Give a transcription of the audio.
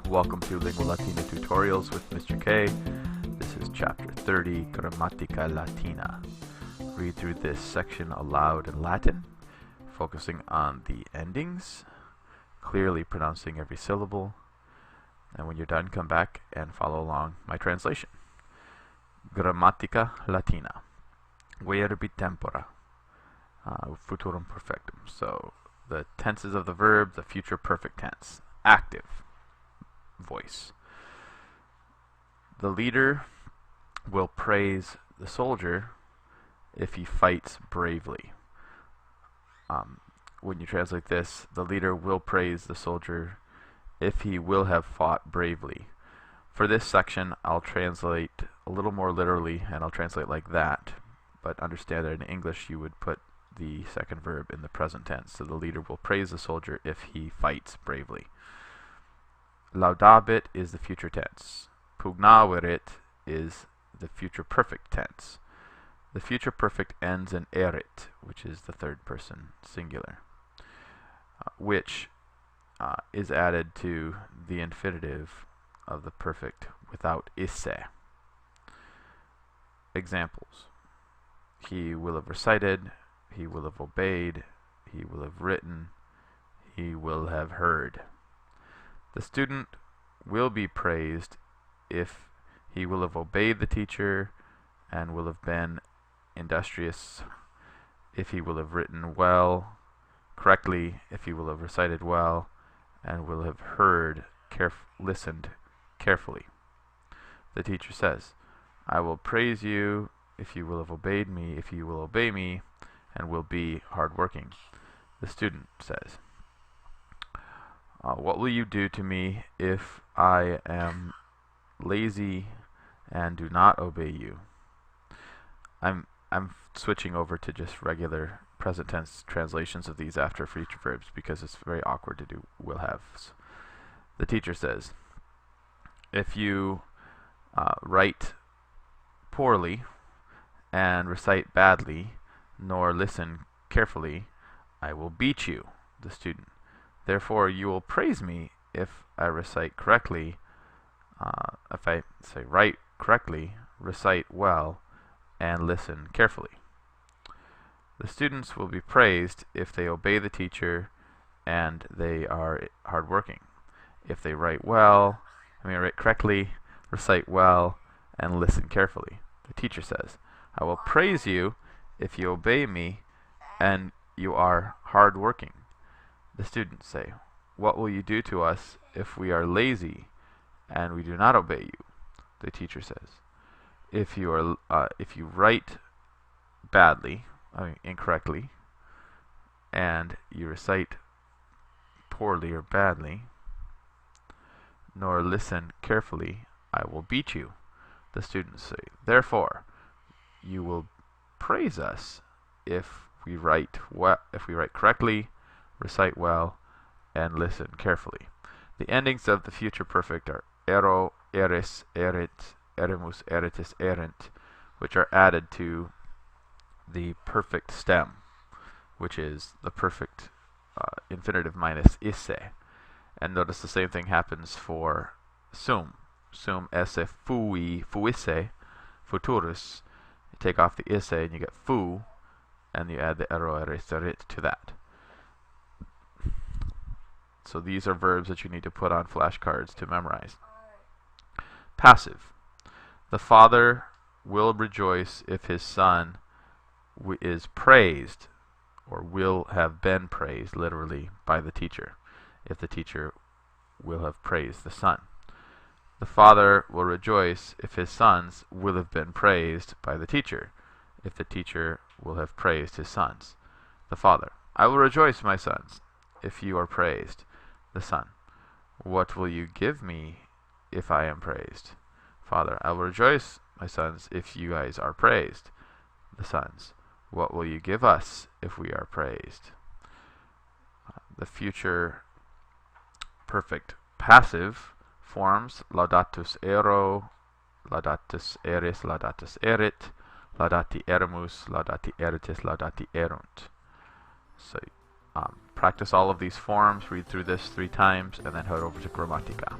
Welcome to Lingua Latina Tutorials with Mr. K. This is Chapter 30, Grammatica Latina. Read through this section aloud in Latin, focusing on the endings, clearly pronouncing every syllable, and when you're done, come back and follow along my translation. Grammatica Latina. Verbi tempora. Futurum perfectum. So the tenses of the verb, the future perfect tense. Active voice. The leader will praise the soldier if he fights bravely. When you translate this, the leader will praise the soldier if he will have fought bravely. For this section, I'll translate a little more literally, and I'll translate like that, but understand that in English you would put the second verb in the present tense. So the leader will praise the soldier if he fights bravely. Laudabit is the future tense. Pugnaverit is the future perfect tense. The future perfect ends in erit, which is the third person singular, which is added to the infinitive of the perfect without isse. Examples. He will have recited, he will have obeyed, he will have written, he will have heard. The student will be praised if he will have obeyed the teacher and will have been industrious, if he will have written well, correctly, if he will have recited well, and will have heard, listened carefully. The teacher says, I will praise you if you will have obeyed me, if you will obey me, and will be hardworking. The student says, what will you do to me if I am lazy and do not obey you? I'm switching over to just regular present tense translations of these after future verbs because it's very awkward to do will haves. The teacher says, if you write poorly and recite badly, nor listen carefully, I will beat you. The student. Therefore, you will praise me if I recite correctly, if I say write correctly, recite well, and listen carefully. The students will be praised if they obey the teacher and they are hardworking. If they write correctly, recite well, and listen carefully. The teacher says, I will praise you if you obey me and you are hardworking. The students say, what will you do to us if we are lazy and we do not obey you? The teacher says, if you write badly, incorrectly, and you recite poorly or badly, nor listen carefully, I will beat you. The students say, therefore, you will praise us if we write correctly, recite well, and listen carefully. The endings of the future perfect are ero, eris, erit, eremus, eritis, erint, which are added to the perfect stem, which is the perfect infinitive minus isse. And notice the same thing happens for sum. Sum esse fui, fuisse, futurus. You take off the isse and you get fu, and you add the ero, eris, erit to that. So these are verbs that you need to put on flashcards to memorize. Passive. The father will rejoice if his son is praised, or will have been praised, literally, by the teacher, if the teacher will have praised the son. The father will rejoice if his sons will have been praised by the teacher, if the teacher will have praised his sons. The father, I will rejoice, my sons, if you are praised. The son, what will you give me if I am praised? Father, I will rejoice, my sons, if you guys are praised. The sons, what will you give us if we are praised? The future perfect passive forms laudatus ero, laudatus eris, laudatus erit, laudati eremus, laudati eritis, laudati erunt. So practice all of these forms, read through this 3 times, and then head over to Gramatica.